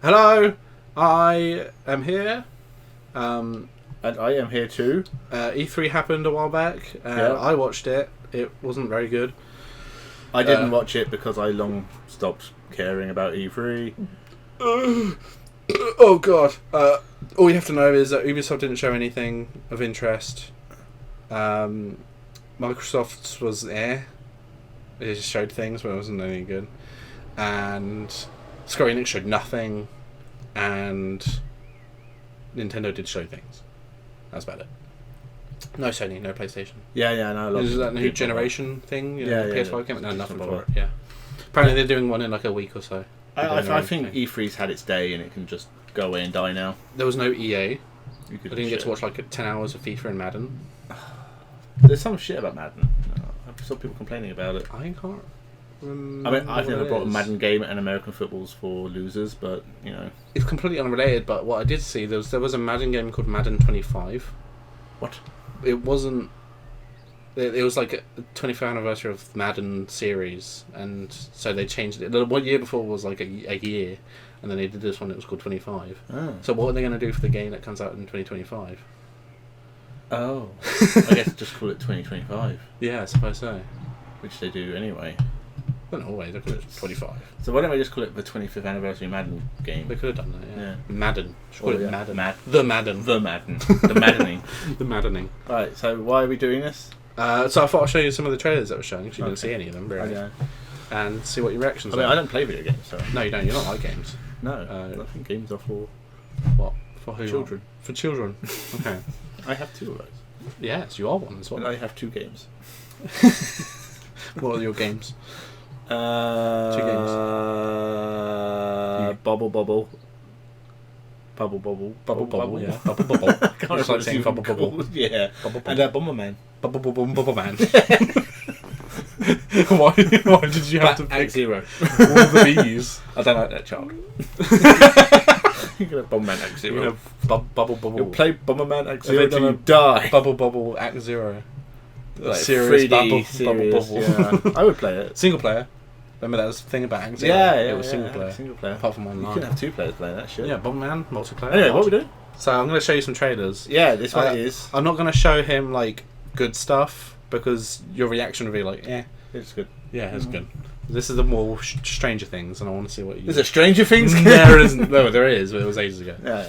Hello, I am here. And I am here too. E3 happened a while back. Yeah. I watched it. It wasn't very good. I didn't watch it because I long stopped caring about E3. Oh god. All you have to know is that Ubisoft didn't show anything of interest. Microsoft's was there. It just showed things, but it wasn't any good. And Square Enix showed nothing. And Nintendo did show things. That's about it. No Sony, no PlayStation. Yeah, no. Is that new generation thing? Yeah, PS5 came out? No, nothing for it. Yeah. Apparently they're doing one in like a week or so. I think E3's had its day and it can just go away and die now. There was no EA. I didn't get to watch like 10 hours of FIFA and Madden. There's some shit about Madden. I saw people complaining about it. I can't remember. I mean, I've never brought a Madden game and American football's for losers, but you know, it's completely unrelated. But what I did see, there was a Madden game called Madden 25. What? It wasn't. It was like a 25th anniversary of Madden series, and so they changed it. The 1 year before was like a year, and then they did this one. It was called 25. Oh. So what are they going to do for the game that comes out in 2025? Oh, I guess just call it 2025. Yeah, I suppose so. Which they do anyway. But no way, they call it 25. So why don't we just call it the 25th anniversary Madden game? They could have done that, yeah. Madden. Should call it Madden. The Madden. The Madden. The Maddening. The Maddening. Right, so why are we doing this? So I thought I'd show you some of the trailers that were shown, because you didn't see any of them, really. Okay. And see what your reactions are. I don't play video games, so... No, you don't. You're not like games. No, I think games are for... What? For who? Children. For children. Okay. I have 2 of those. Yes, you are one as well. And I have 2 games. What are your games? 2 games. Bubble Bubble. Bubble Bubble. Bubble Bubble, yeah. Bubble Bubble. It's like saying Bubble Bubble. Yeah. Bubble Bubble. And Bomberman. Bubble Bubble Bubble Man. Why did you have to pick Zero. all the bees? I don't like that child. You're going to Bomberman Act Zero. You have Bubble Bubble. You'll play Bomberman Act Have Zero you till done you die. Bubble Bubble Act Zero. Like Serious 3D Bubble serious, Bubble. yeah. I would play it. Single player. Remember that was the thing about Act Zero? Yeah, It was single player. Single player. Apart from You online. couldn't have 2 players playing that shit. Yeah, Bomberman, multiplayer. Anyway, what are we doing? So I'm going to show you some trailers. Yeah, this one is. I'm not going to show him like good stuff because your reaction will be like, eh. It's good. Yeah, it's good. This is the more Stranger Things, and I want to see what you. Is there Stranger Things? There isn't. No, there is, but it was ages ago. Yeah.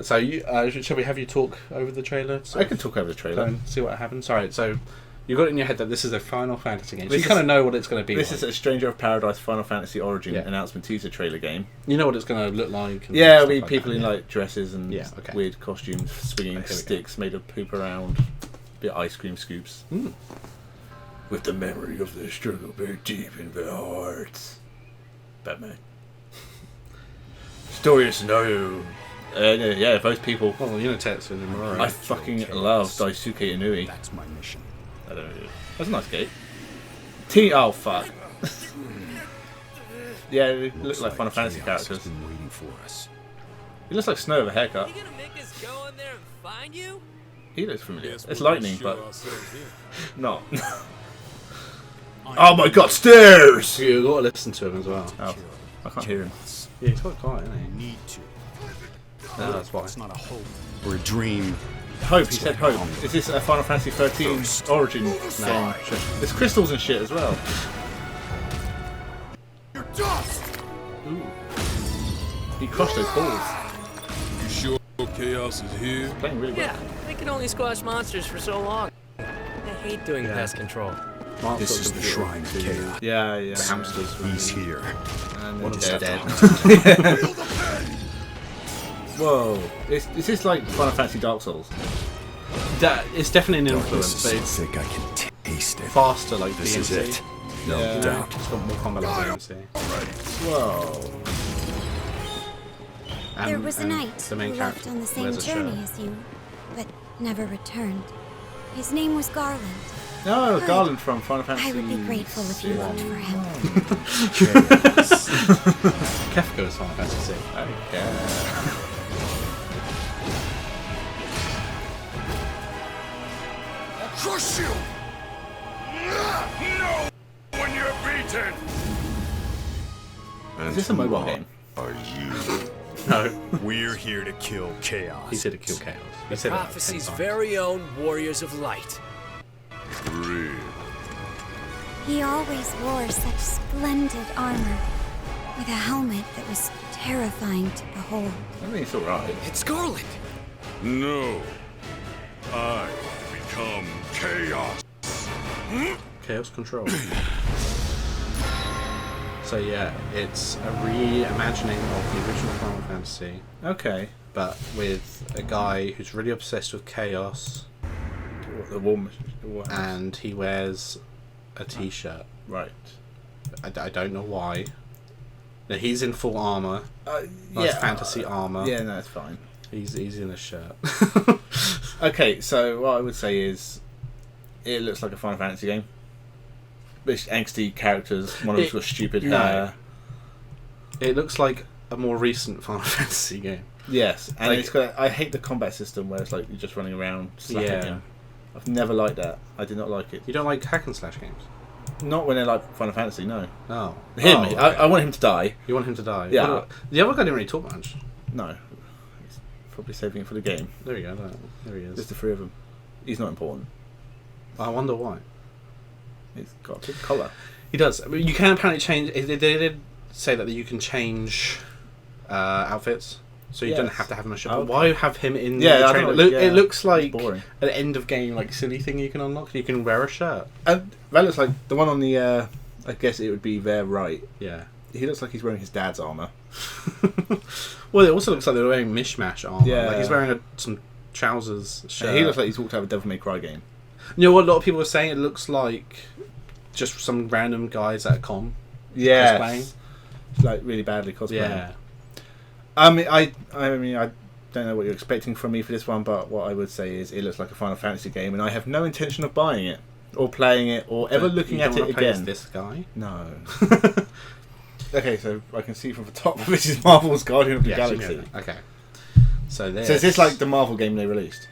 So shall we have you talk over the trailer? I can talk over the trailer. And see what happens. Alright, so you got it in your head that this is a Final Fantasy game. So This you kind is- of know what it's going to be. This like. is a Stranger of Paradise Final Fantasy Origin Yeah. announcement teaser trailer game. You know what it's going to look like. And Yeah, stuff we like people that, in yeah. like dresses and Yeah, okay. weird costumes, swinging Here we go. sticks made of poop around, bit of ice cream scoops. Mm. With the memory of the struggle buried deep in their hearts. Batman. Story and scenario. Yeah, those people. Oh, you know Tetsu and Murray. I fucking love Daisuke Inui. That's my mission. I don't know. That's a nice game. Oh fuck. Yeah, they look like Final Fantasy characters. Been waiting for us. He looks like Snow with a haircut. You gonna make us go in there and find you? He looks familiar. Yes, It's we'll lightning, show but ourselves here. not. Oh my god, stairs! You've got to listen to him as well. Oh, I can't hear him. Yeah, he's quite quiet, isn't he? Need to. No, that's why. It's not a hope or a dream. Hope, he said hope. Is this a Final Fantasy 13 Origin game? There's crystals and shit as well. You're dust! Ooh. He crushed those balls. You sure chaos is here? Playing really well. Yeah, they can only squash monsters for so long. I hate doing pest control. Mark's This got is the computer. shrine of chaos. Yeah, yeah. The hamsters. He's here. And We'll then just have dead. to hunt Whoa. Is this like Final Fantasy Dark Souls? It's definitely an Darkness influence, is but so it's thick I can taste it. faster like This DMC. is it. No Yeah. doubt. It's got more combat like DMC. Whoa. There was a knight the who main left character on the same wears a shirt. journey as you, but never returned. His name was Garland. No, Good. Garland from Final Fantasy. I would be grateful if you looked for him. Kefka is Final Fantasy. Okay. Crush you! No! When you're beaten! Is this a mobile game? Are are you? No, We're here to kill chaos. he's here to kill chaos. He said it like 10 Prophecy's times. very own warriors of light. Real. He always wore such splendid armor, with a helmet that was terrifying to behold. I mean, it's alright. It's Garland. No. I become chaos. Chaos Control. So yeah, it's a reimagining of the original Final Fantasy, Okay. but with a guy who's really obsessed with chaos, The war and he wears a t-shirt. Right. I don't know why. Now, he's in full armor, like fantasy armor. Yeah, no, it's fine. He's in a shirt. Okay, so what I would say is, it looks like a Final Fantasy game. It's angsty characters. One of them's got stupid No. hair. It looks like a more recent Final Fantasy game. Yes, and Like- it's got. I hate the combat system where it's like you're just running around slapping Yeah. him. I've never liked that. I did not like it. You don't like hack and slash games? Not when they're like Final Fantasy. No. No. Him. Oh, okay. I want him to die. You want him to die? Yeah. What- the other guy didn't really talk much. No. He's probably saving it for the game. There we go. There he Just is. the three of them. He's not important. I wonder why. He's got a good collar. He does. I mean, you can apparently change. They did say that you can change outfits, so you don't Yes. have to have him a ship. Okay. But why have him in Yeah, the I trailer? don't know, It looks it's like boring. an end of game, like silly thing you can unlock. You can wear a shirt. And that looks like the one on the. I guess it would be their right. Yeah. He looks like he's wearing his dad's armor. Well, it also looks like they're wearing mishmash armor. Yeah. Like he's wearing some trousers shirt. And he looks like he's walked out of a Devil May Cry game. You know what? A lot of people are saying it looks like just some random guys at a con. Yeah. Cosplaying. Like really badly cosplaying. Yeah. I mean, I don't know what you're expecting from me for this one, but what I would say is it looks like a Final Fantasy game, and I have no intention of buying it or playing it or ever looking You at don't it wanna play as again. this guy. No. Okay, so I can see from the top. This is Marvel's Guardian of the Yes, you Galaxy. know that. Okay. So this. So is this like the Marvel game they released?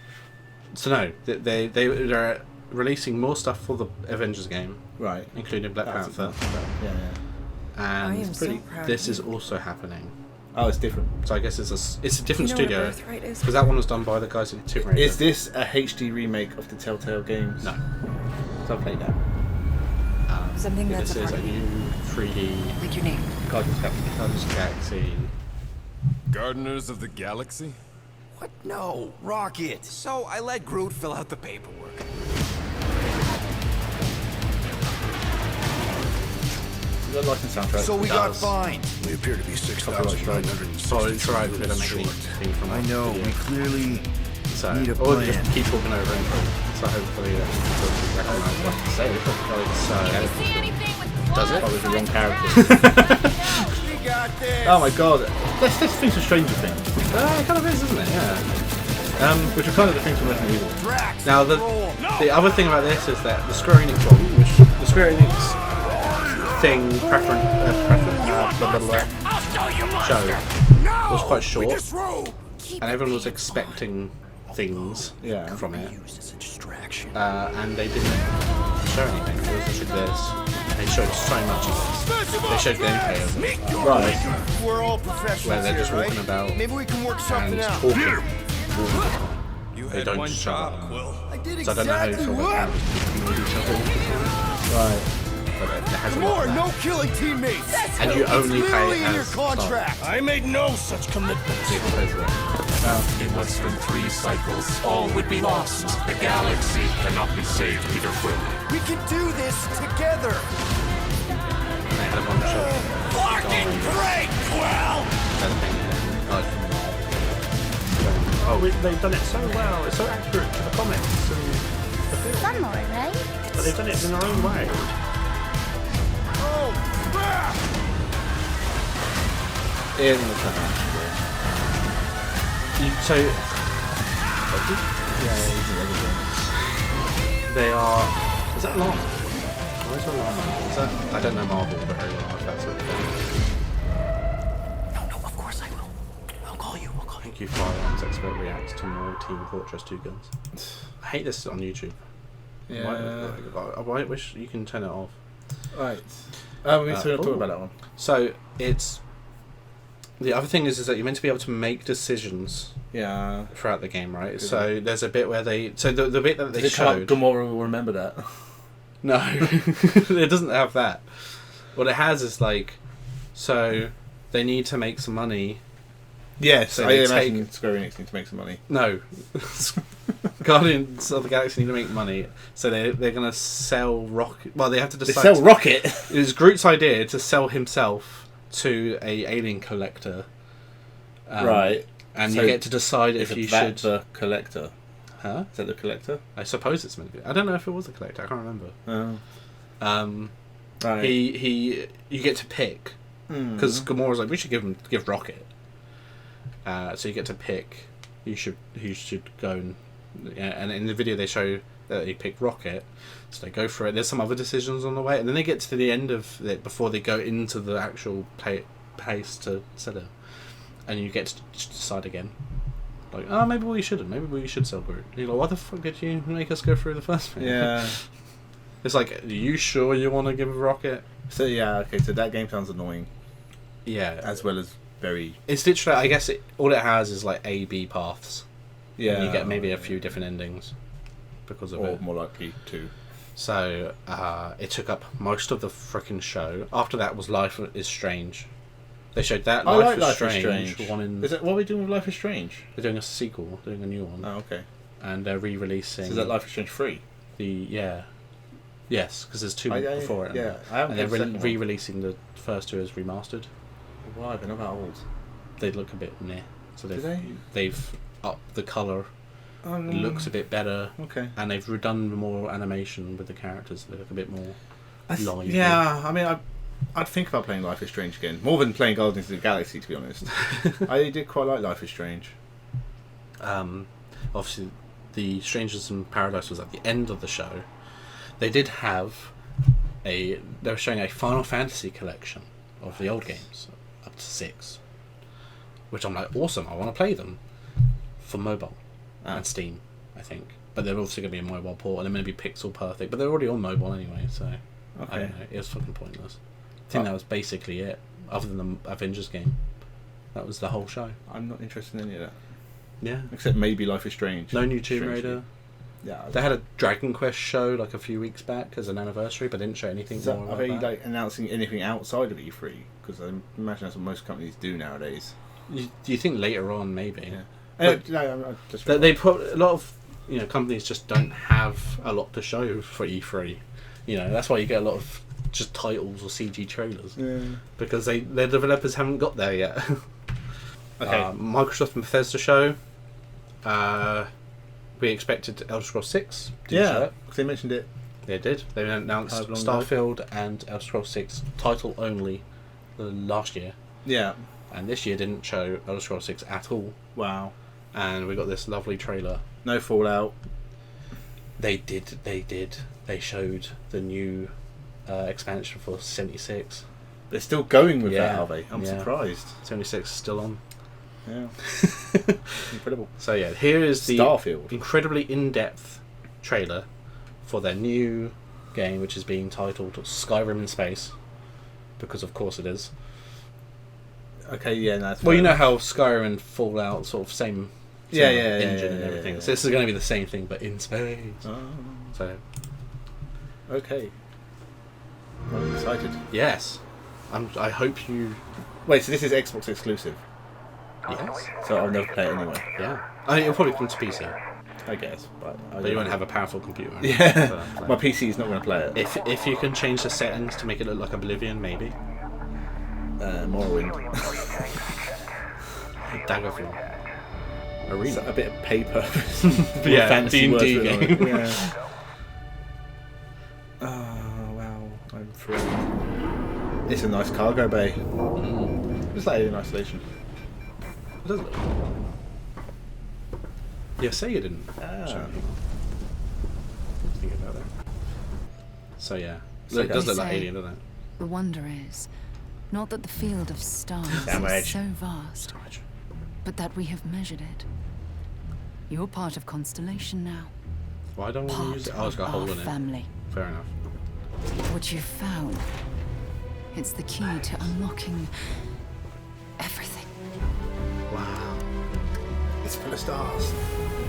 So no, they're releasing more stuff for the Avengers game, Right. including Black That's Panther, Yeah, yeah. I and am so proud this of is you. also happening. Oh, it's different. So I guess it's a different You know what studio birthright is? because that one was done by the guys who did Tomb Raider. Is this a HD remake of the Telltale games? No. So I played that. Something that's This a is part a of you. new 3D Like your name. Guardians of the Galaxy. Guardians of the Galaxy. Gardeners of the Galaxy? What? No, Rocket. So I let Groot fill out the paperwork. You got licensed soundtrack. So we It got does. fined. We appear to be Copyright strike. 6,963 Sorry, it's alright. We're gonna minutes make short. anything from I know, we clearly So, need a or plan. just keep talking over it. So hopefully that people recognise what to say. So, does it? Oh, there's the wrong character. We got this. Oh my god. Let's think of Stranger Things. It kind of is, isn't it? Yeah. Which are kind of the things from Resident Evil. Drax, Now roll. the other thing about this is that the Square Enix one, which the Square Enix thing show was quite short, and everyone was expecting things Yeah. from it, Used as a distraction. and they didn't show anything. It was literally this. They showed so much of this. They showed gameplay of it, Right. We're all professionals where they're here, just right? walking about Maybe we can work and something out. talking. You They had don't one show job, up. Quill. I did So I don't know how you exactly feel about what? Right. but it hasn't More, got no that. killing teammates. And you only It's pay literally in your as contract. I made no such commitments. In less than 3 cycles, all would be lost. The galaxy cannot be saved, Peter Quill. We can do this together. They had a bunch of Fucking great, Quill! oh, they've done it so well. It's so accurate to the comics and the film. Some more, right? But they've done it in their own way. Oh, ah! In the time. So they are. Is that long? Why is that long? Is that? I don't know Marvel very well. If that's what it is. No, of course I will. I'll call you. Thank you, Firearms Expert reacts to more Team Fortress 2 guns. I hate this on YouTube. Yeah. I wish you can turn it off. Right. We need to talk Ooh. about that one. So it's the other thing is that you're meant to be able to make decisions Yeah. throughout the game, right? So there's a bit where the bit that they Did it come showed. up, Gamora will remember that. No, it doesn't have that. What it has is like, so they need to make some money. Yes, So I they imagine Square Enix need to make some money. No, Guardians of the Galaxy need to make money, so they're gonna sell Rocket. Well, they have to They decide. sell Rocket. It was Groot's idea to sell himself to a alien collector. Right. And So you get to decide if Is you that should. the collector? Huh? Is that the collector? I suppose it's meant to be. I don't know if it was a collector. I can't remember. Oh. Right. You get to pick because Gamora's like, we should give Rocket. So you get to pick who should go and in the video they show that you pick Rocket, so they go for it. There's some other decisions on the way, and then they get to the end of it before they go into the actual place to sell it, and you get to decide again. Like, oh, maybe we shouldn't. Maybe we should sell Groot. And you're like, why the fuck did you make us go through the first thing? Yeah. It's like, are you sure you want to give Rocket? So yeah, okay. So that game sounds annoying, Yeah. as well as very. It's literally, I guess, all it has is like A, B paths. Yeah. And you get maybe a few different endings because of or it. more likely two. So it took up most of the freaking show. After that was Life is Strange. They showed that. I like Life is is Strange. One in, Is it what are we doing with Life is Strange? they're doing a sequel, doing a new one, Oh, okay. and they're re-releasing. So is that Life is Strange 3? Yes, because there's two I before it. yeah, I haven't And they're played the second one. re-releasing the first two as remastered. Why? They're not that old. They look a bit meh. So Do they? they've upped the colour. It looks a bit better. Okay. And they've done more animation with the characters. They look a bit more lively. Yeah, I mean, I'd think about playing Life is Strange again. More than playing Guardians of the Galaxy, to be honest. I did quite like Life is Strange. Obviously, the Strangers in Paradise was at the end of the show. They did have they were showing a Final Fantasy collection of the old games, up to 6. Which I'm like, awesome, I want to play them. For mobile. And Steam, I think. But they're also going to be a mobile port, and they're going to be pixel perfect. But they're already on mobile anyway, so I don't know. It was fucking pointless. I think that was basically it, other than the Avengers game. That was the whole show. I'm not interested in any of that. Yeah. Except maybe Life is Strange. No new Tomb Strangely. Raider. Yeah. They had a Dragon Quest show like a few weeks back as an anniversary, but didn't show anything more Are about they that. like announcing anything outside of E3? Because I imagine that's what most companies do nowadays. Do you think later on, maybe? Yeah. But I just they put a lot of companies just don't have a lot to show for E3. That's why you get a lot of just titles or CG trailers because their developers haven't got there yet. Okay. Microsoft and Bethesda show. We expected Elder Scrolls 6. Didn't show Yeah, it. because they mentioned it. They did. They announced How long Starfield and Elder Scrolls 6 title only last year, Yeah. and this year didn't show Elder Scrolls 6 at all. Wow. And we got this lovely trailer. No Fallout. They did. They showed the new expansion for 76. They're still going with Yeah, that, are they? I'm yeah. surprised. 76 is still on. Yeah. Incredible. So yeah, here is the Starfield. incredibly in-depth trailer for their new game, which is being titled Skyrim in Space, because of course it is. Okay, yeah, no, that's Well, you fair know how Skyrim and Fallout sort of same Yeah, engine and yeah, everything. yeah. So this is going to be the same thing, but in space. Oh, So okay. I'm excited. yes, I hope you. Wait, so this is Xbox exclusive, Yes. so I'll never play it anyway. Yeah. It'll probably come to PC, I guess, but but you won't have a powerful computer. Yeah, So, my PC is not going to play it. If you can change the settings to make it look like Oblivion, maybe. Morrowind. Daggerfield. It's Arena. a bit of paper. Yeah, fantasy D&D words written on it. game. Yeah. Oh wow, I'm thrilled. It's a nice cargo bay. It's like in isolation. It does look. Yeah, say you didn't. show me. Think about that. So yeah, So it does look like say- Alien, doesn't it? The wonder is, not that the field of stars Damage. is so vast, but that we have measured it. You're part of Constellation now. Why don't we Part use it? Oh, it's got a of hole our in it. family. Fair enough. What you've found, it's the key to unlocking everything. It's full of stars.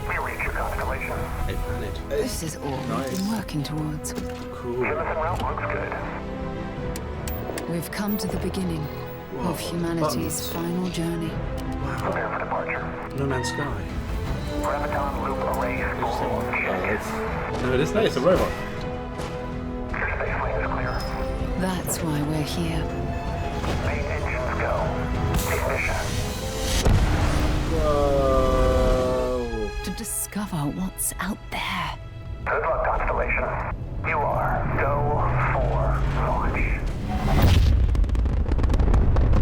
We reach your constellation. A planet. This is all we've been working towards. Cool. Jemison route looks good. We've come to the beginning of humanity's final journey. Prepare for departure. No Man's Sky. Graviton loop array full. No, it isn't. Hey, it's a robot. Your space lane is clear. That's why we're here. Main engines go. Ignition. Whoa. To discover what's out there. Good luck, constellation. You are go for launch.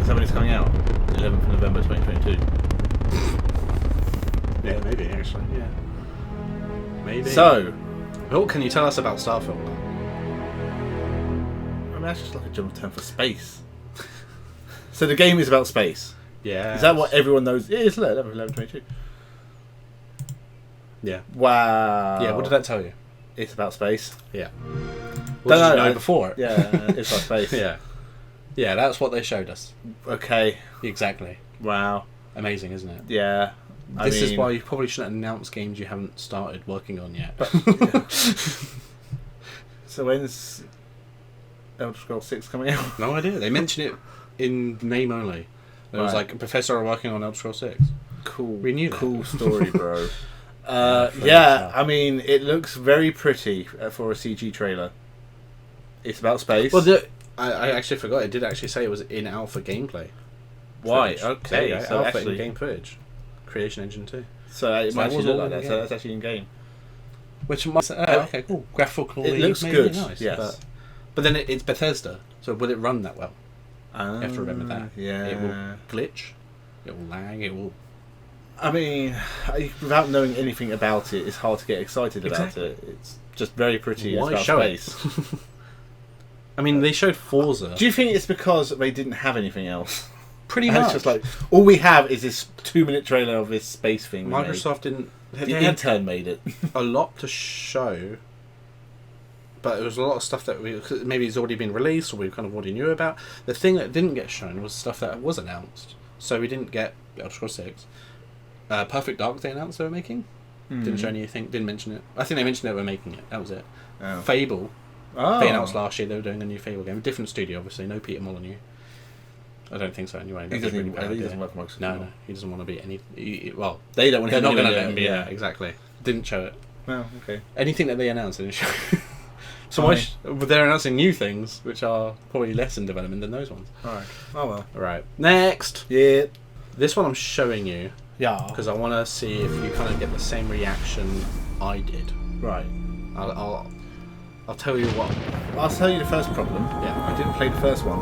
Is that when it's coming out? 11th of November 2022. Yeah, maybe actually. Yeah. Maybe. So, what can you tell us about Starfield? I mean, that's just like a general term for space. So the game is about space. Yeah. Is that what everyone knows? It is 11th of 11/22. Yeah. Wow. Yeah. What did that tell you? It's about space. Yeah. What did you know I- before? Yeah, it's about space. Yeah. Yeah, that's what they showed us. Okay. Exactly. Wow. Amazing, isn't it? Yeah. This is why you probably shouldn't announce games you haven't started working on yet. So when's Elder Scrolls 6 coming out? No idea. They mention it in name only. It was Right. like, Professor are working on Elder Scrolls 6. Cool. We knew that. Cool story, bro. Very Yeah, tough. I mean, it looks very pretty for a CG trailer. It's about space. Well, I actually forgot. It did actually say it was in alpha gameplay. Why? Footage. Okay, There you go, so alpha actually- in-game footage. Creation Engine 2. So it So might that actually was look all like in that. the So game. that's actually in game. Which must... okay, cool. Graphically, It looks maybe good, nice. yes. But then it's Bethesda, so will it run that well? You have to remember that. Yeah. It will glitch. It will lag. It will... I mean, without knowing anything about it, it's hard to get excited about Exactly. it. It's just very pretty. Why It's show about it? space. I mean, they showed Forza. Do you think it's because they didn't have anything else? Pretty And much. it's just like, all we have is this 2-minute trailer of this space thing. we made. Microsoft didn't... The They had intern made it. a lot to show, but there was a lot of stuff that maybe it's already been released or we kind of already knew about. The thing that didn't get shown was stuff that was announced. So we didn't get Elder Scrolls 6. Perfect Dark they announced they were making. Didn't show anything, didn't mention it. I think they mentioned they were making it. That was it. Oh. Fable. Oh. They announced last year they were doing a new Fable game. Different studio, obviously. No Peter Molyneux. I don't think so anyway. He That's doesn't, really bad he idea. doesn't work for Microsoft. No, anymore. no. He doesn't want to be any... well, They don't want they're him not to going be to in let him it, be yeah. there. Exactly. Didn't show it. Oh, okay. Anything that they announced, they didn't show. So why they're announcing new things, which are probably less in development than those ones. Alright. Oh well. Alright. Next! Yeah. This one I'm showing you, Yeah. because I want to see if you kind of get the same reaction I did. Right. I'll tell you what. I'll tell you the first problem. Yeah. I didn't play the first one.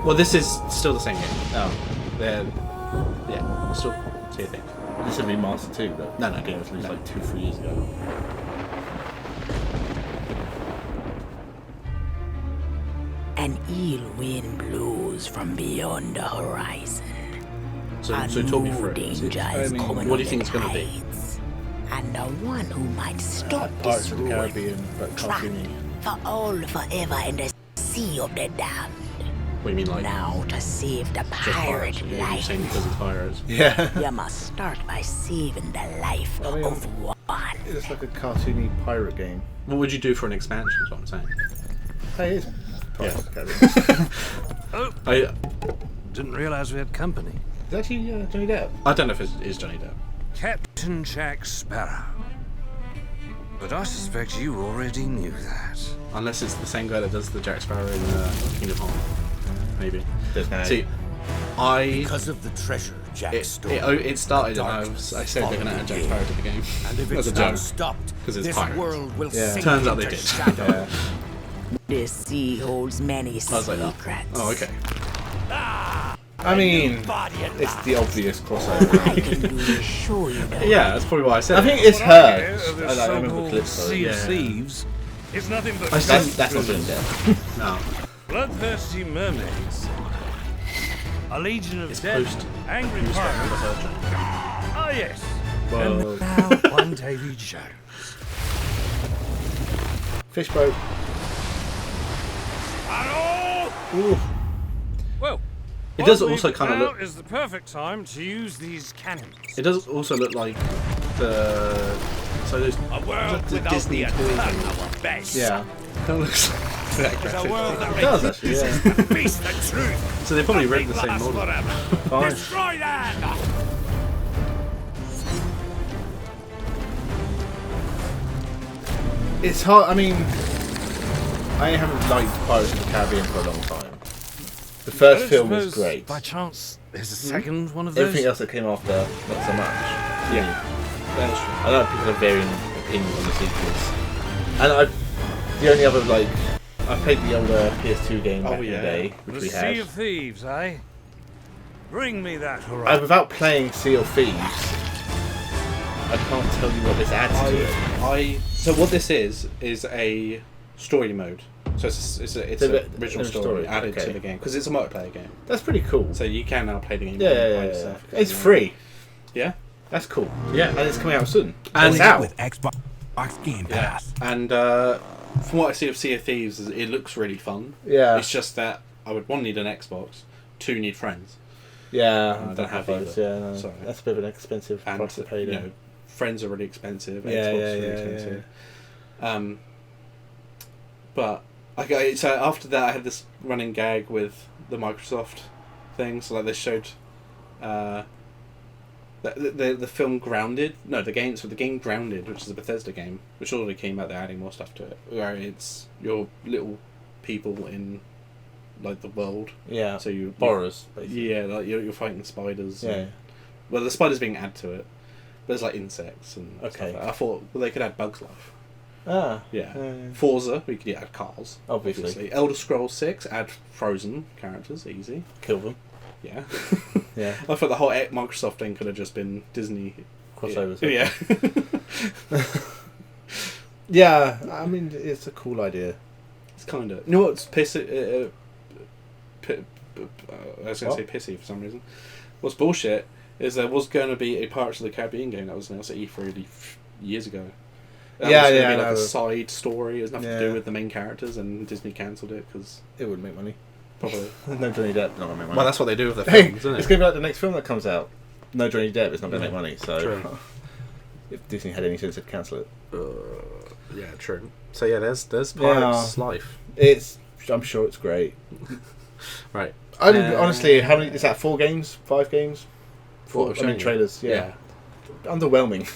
Well, this is still the same game. Oh. They're... yeah, still see a thing. This would be Master 2, though. No, no, The game was released no. like 2-3 years ago. An ill wind blows from beyond the horizon. So A talk me new through it. danger is coming What do you up think it's the going to be? heights. And the one who might stop Pirates this of the ruin, Caribbean, but trapped cartoony. for all forever in the sea of the damned. What do you mean, like... Now to save the just pirate Yeah, you're life, saying because it's pirates. Yeah. you must start by saving the life I mean, of one. It's like a cartoony pirate game. What would you do for an expansion, is what I'm saying. Hey, it is. Yeah. Pirates of the Caribbean. I Didn't realize we had company. Is actually Johnny Depp? don't know if it is Johnny Depp. Captain Jack Sparrow. But I suspect you already knew that. Unless it's the same guy that does the Jack Sparrow in Kingdom Hearts. Maybe. There's no. See, I... Because of the treasure Jack stole. It started and I Darkness said they're going to add Jack followed Sparrow to the game. And if As it's a not joke. stopped, 'Cause it's this pirates. world will Yeah. sink Turns out they into did. shadow. Yeah. This sea holds many I was like, secrets. oh, okay. I mean, Body and it's the obvious crossover. I can do is show you the Yeah, that's probably why I said I it. think it's What I her. hear of this I remember the so-called clips. Though. Sea of Yeah. Thieves is nothing but That's not Johnny Depp. No. bloodthirsty mermaids. A legion of It's dead, post- angry Who's that? pirates. Never heard Johnny Ah, yes. Whoa. And now one Davy Jones. Fishboat. Hello! Ooh. Well, It does What also we've kind of now look. is the perfect time to use these cannons. It does also look like the. So there's the Disney toy thing. Yeah. That looks that graphic. It does actually. Yeah. Face the truth. So they probably written the same model. Fine. Destroy that. It's hard. I mean, I haven't liked Pirates of the Caribbean for a long time. The first film was great. By chance, there's a second one of those. Everything else that came after, not so much. Yeah. That's true. I know people have varying opinions on the sequels. And the only other, like, I played the older PS2 game back in the day, which The we Sea had. of Thieves, eh? Bring me that horizon. Without playing Sea of Thieves, I can't tell you what this adds to it. So what this is a story mode. So it's an original story added to the game because it's a multiplayer game. That's pretty cool. So you can now play the game. Yeah. It's free. Yeah, that's cool. Yeah, and it's coming out soon. And it's out with Xbox Game Pass. Yeah. And from what I see of Sea of Thieves, it looks really fun. Yeah. It's just that I would need an Xbox, 2 need friends. Yeah, I don't have those. either. Yeah, no, so that's a bit of an expensive price to pay. You know, friends are really expensive. Yeah, Xbox is really expensive. But so after that, I had this running gag with the Microsoft thing. So like they showed the film Grounded. No, the game Grounded, which is a Bethesda game, which already came out. They're adding more stuff to it, where it's your little people in like the world. Yeah. So you borrowers. Basically. Yeah, like you're fighting spiders. Yeah. And, well, the spiders being added to it. There's like insects and stuff like that. I thought they could add Bugs Life. Ah. Yeah. Forza, we could add cars. Obviously. Elder Scrolls 6, add Frozen characters, easy. Kill them. Yeah. Yeah. I thought the whole Microsoft thing could have just been Disney crossovers. Yeah. Yeah, I mean, it's a cool idea. It's kind of. You know what's pissy? I was going to say pissy for some reason. What's bullshit is there was going to be a Pirates of the Caribbean game that was announced at E3 years ago. That was going to be like a side story. It has nothing to do with the main characters, and Disney cancelled it because it wouldn't make money. Probably. No Johnny Depp, not gonna make money. Well, that's what they do with their films, isn't it? It's gonna be like the next film that comes out. No Johnny Depp, it's not gonna make money. So, True. If Disney had any sense, they'd cancel it. Yeah, true. So yeah, there's Pirates Life. I'm sure it's great. Right. Honestly, how many is that? 4 games? 5 games? 4 trailers. Yeah. Underwhelming.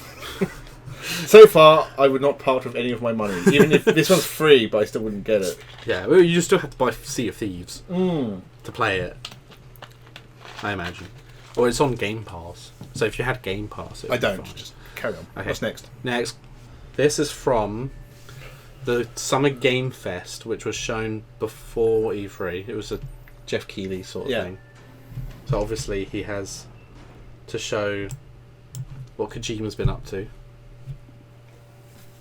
So far, I would not part with any of my money. Even if this one's free, but I still wouldn't get it. Yeah, well, you still have to buy Sea of Thieves to play it, I imagine. Or it's on Game Pass. So if you had Game Pass... I don't. Just carry on. Okay. What's next? Next. This is from the Summer Game Fest, which was shown before E3. It was a Jeff Keighley sort of thing. So obviously he has to show what Kojima's been up to.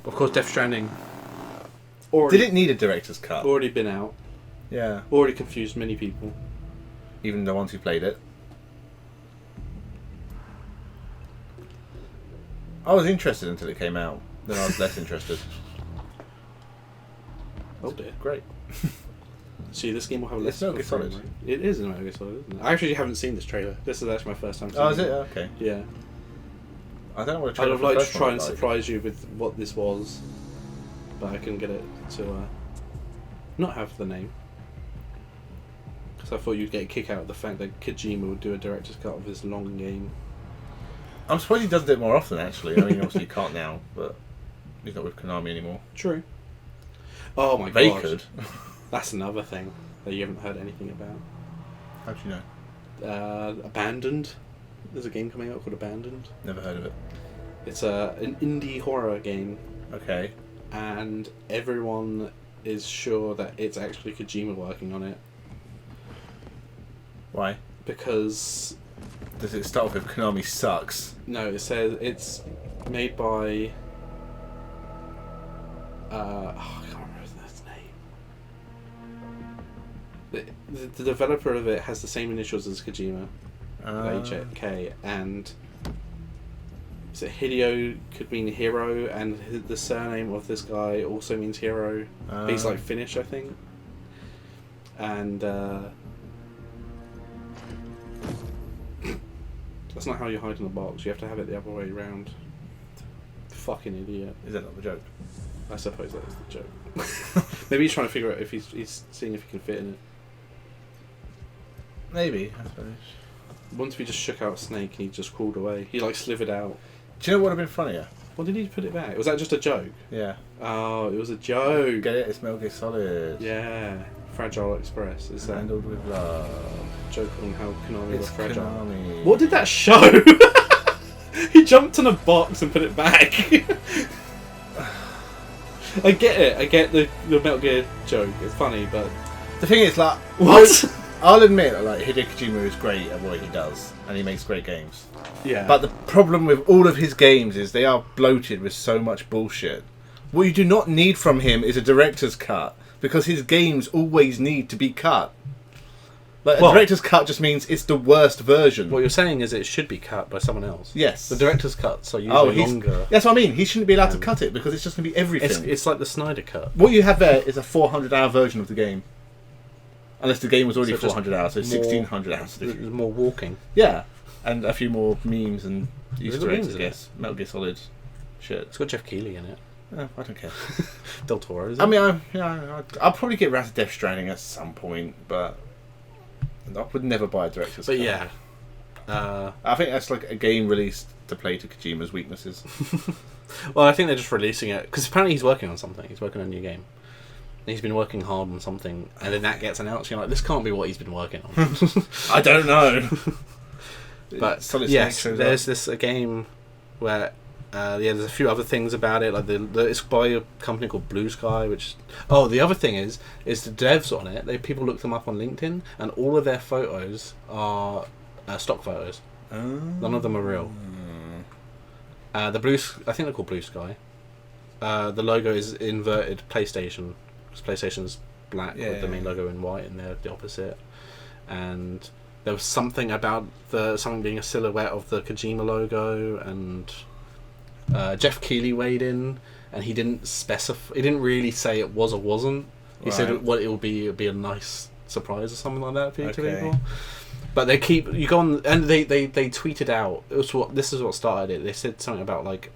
Of course, Death Stranding. Did it need a director's cut? Already been out. Yeah. Already confused many people. Even the ones who played it. I was interested until it came out. Then I was less interested. Oh dear. Great. See, this game will have less. It's Metal Gear Solid. Right? It is Metal Gear Solid, isn't it? I actually haven't seen this trailer. This is actually my first time seeing Oh, is it? Okay. Yeah. I don't know what a I'd trailer have for the liked to first try one and was like. surprise you with what this was, but I couldn't get it to not have the name. Because I thought you'd get a kick out of the fact that Kojima would do a director's cut of this long game. I'm surprised he doesn't do it more often, actually. I mean, obviously he can't now, but he's not with Konami anymore. True. Oh my god. They could. That's another thing that you haven't heard anything about. How do you know? Abandoned. There's a game coming out called Abandoned. Never heard of it. It's an indie horror game. Okay. And everyone is sure that it's actually Kojima working on it. Why? Because... Does it start with Konami sucks? No, it says it's made by... I can't remember his name. The developer of it has the same initials as Kojima. HK, and is it Hideo could mean hero, and the surname of this guy also means hero. He's like Finnish, I think. And That's not how you hide in a box. You have to have it the other way around. Fucking idiot. Is that not the joke? I suppose that is the joke. Maybe he's trying to figure out if he's seeing if he can fit in it. Maybe, I suppose. Once we just shook out Snake and he just crawled away. He like slithered out. Do you know what would have been funnier? Well, did he put it back? Was that just a joke? Yeah. Oh, it was a joke. Get it? It's Metal Gear Solid. Yeah. Fragile Express. Is that Handled with love. joke on how Konami It's was fragile? Konami. What did that show? He jumped in a box and put it back. I get it. I get the Metal Gear joke. It's funny, but The thing is, like, what? I'll admit, like, Hideo Kojima is great at what he does, and he makes great games. Yeah. But the problem with all of his games is they are bloated with so much bullshit. What you do not need from him is a director's cut, because his games always need to be cut. Like, a director's cut just means it's the worst version. What you're saying is it should be cut by someone else. Yes. The director's cuts are usually longer. That's what I mean. He shouldn't be allowed to cut it, because it's just going to be everything. It's like the Snyder cut. What you have there is a 400-hour version of the game. Unless the game was already So just 400 hours, so more- 1600 hours. There's more walking. Yeah, and a few more memes and There's Easter got eggs, memes I in guess. Metal Gear Solid shit. It's got Jeff Keighley in it. Oh, I don't care. Del Toro, is it? I mean, I'll probably get around to Death Stranding at some point, but I would never buy a director's cut. But yeah. I think that's like a game released to play to Kojima's weaknesses. Well, I think they're just releasing it because apparently he's working on something. He's working on a new game. And he's been working hard on something, and then that gets announced. You're like, this can't be what he's been working on. I don't know. But Solid yes, Snake shows there's up. a game where there's a few other things about it. Like it's by a company called Blue Sky. The other thing is the devs on it. People look them up on LinkedIn, and all of their photos are stock photos. None of them are real. I think they're called Blue Sky. The logo is inverted PlayStation. PlayStation's black with the main logo in white, and they're the opposite. And there was something about something being a silhouette of the Kojima logo, and Jeff Keighley weighed in, and he didn't specify. He didn't really say it was or wasn't. He said it will be a nice surprise or something like that for people. But you go on, and they tweeted out. This is what started it. They said something about like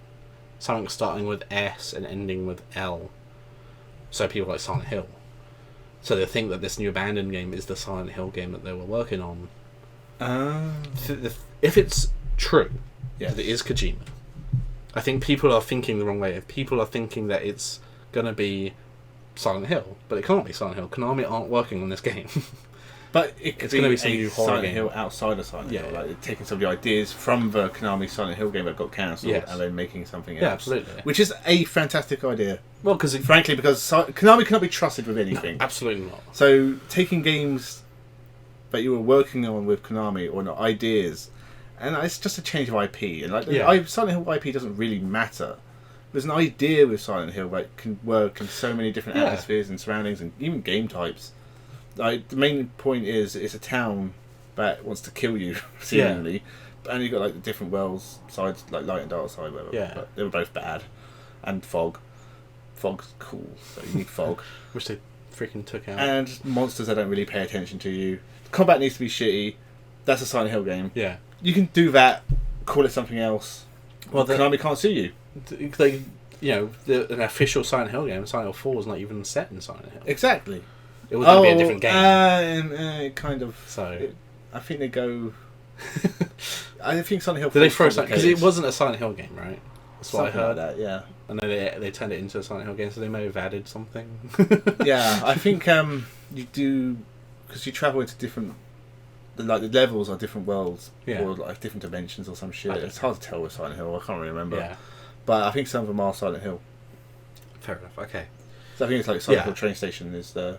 something starting with S and ending with L. So people like Silent Hill. So they think that this new abandoned game is the Silent Hill game that they were working on. If it's true that it is Kojima, I think people are thinking the wrong way. If people are thinking that it's going to be Silent Hill, but it can't be Silent Hill. Konami aren't working on this game. But it's going to be some new horror Silent game. Hill outside of Silent Hill, like taking some of the ideas from the Konami Silent Hill game that got cancelled, and then making something else. Yeah, absolutely. Which is a fantastic idea. Well, because Konami cannot be trusted with anything. No, absolutely not. So taking games that you were working on with Konami or ideas, and it's just a change of IP. And Silent Hill IP doesn't really matter. There's an idea with Silent Hill that can work in so many different atmospheres and surroundings, and even game types. Like, the main point is it's a town that wants to kill you, seemingly, and you've got like the different worlds, sides, like light and dark side, whatever. Yeah. But they were both bad, and fog's cool, so you need fog. Which they freaking took out. And monsters that don't really pay attention to you. The combat needs to be shitty. That's a Silent Hill game. Yeah. You can do that, call it something else. Well, Konami can't sue you. An official Silent Hill game, Silent Hill 4, is not even set in Silent Hill. Exactly. It was going to be a different game. Kind of. So I think they go. I think Silent Hill. Did they throw something? Because it wasn't a Silent Hill game, right? That's what I heard. Like that, yeah. And then they turned it into a Silent Hill game, so they may have added something. Yeah, I think you do, because you travel into different. The levels are different worlds, or like different dimensions or some shit. It's hard to tell with Silent Hill. I can't really remember. Yeah. But I think some of them are Silent Hill. Fair enough. Okay. So I think it's like Silent Hill train station is the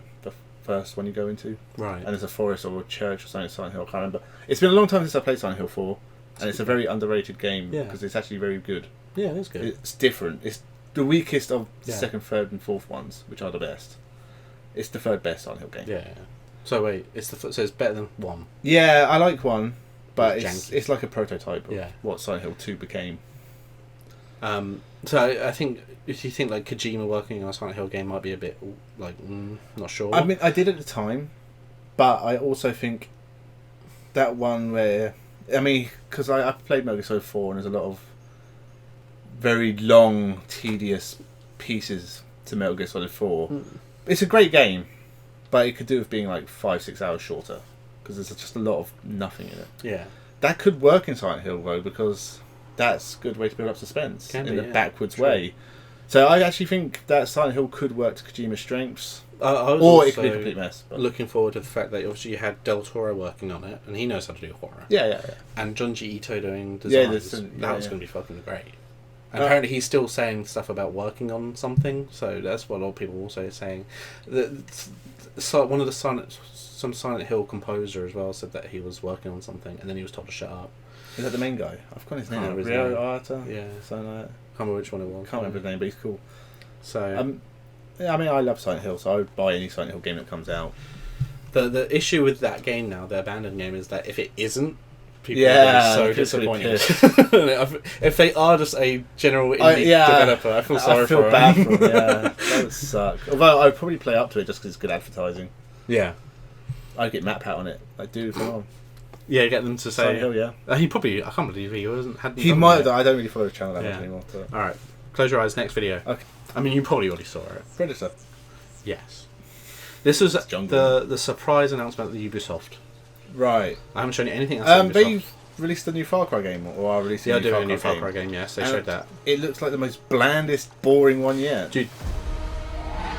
first one you go into. Right. And there's a forest or a church or something. Silent Hill. I can't remember. It's been a long time since I played Silent Hill 4, and it's a very underrated game because it's actually very good. Yeah, it's good. It's different. It's the weakest of the second, third, and fourth ones, which are the best. It's the third best Silent Hill game. Yeah. So wait, so it's better than 1. Yeah, I like 1, but It's it's like a prototype of what Silent Hill 2 became. So I think if you think like Kojima working on a Silent Hill game might be a bit like not sure. I mean, I did at the time, but I also think that one where I mean, because I've played Metal Gear Solid 4 and there's a lot of very long, tedious pieces to Metal Gear Solid 4. It's a great game, but it could do with being like 5-6 hours shorter because there's just a lot of nothing in it. Yeah. That could work in Silent Hill though, because that's a good way to build up suspense in a backwards way. So I actually think that Silent Hill could work to Kojima's strengths. Or it could be a complete mess. But. Looking forward to the fact that obviously you had Del Toro working on it, and he knows how to do horror. Yeah. And Junji Ito doing designs. That was going to be fucking great. And apparently he's still saying stuff about working on something, so that's what a lot of people also are saying. One of the some Silent Hill composer as well said that he was working on something, and then he was told to shut up. Is that the main guy? I've forgotten his name. Rio Arata? Yeah. Something like that. Can't remember which one it was. Can't remember his name, but he's cool. So... I mean, I love Silent Hill, so I would buy any Silent Hill game that comes out. The issue with that game now, the abandoned game, is that if it isn't, people are so disappointed. If they are just a general indie developer, I feel sorry for them. I feel bad for them, yeah. That would suck. Although I'd probably play up to it just because it's good advertising. Yeah. I'd get Matt Pat on it. Like, dude, come on. Yeah, get them to say... Silent Hill, yeah. He probably... I can't believe he hadn't He might have done. I don't really follow the channel that much anymore. But... Alright. Close your eyes. Next video. Okay. I mean, you probably already saw it. Predator. Yes. This was the surprise announcement of the Ubisoft. Right. I haven't shown you anything else. They released a new Far Cry game, or are releasing a new Far Cry game. Yes, they showed that. It looks like the most blandest, boring one yet. Dude.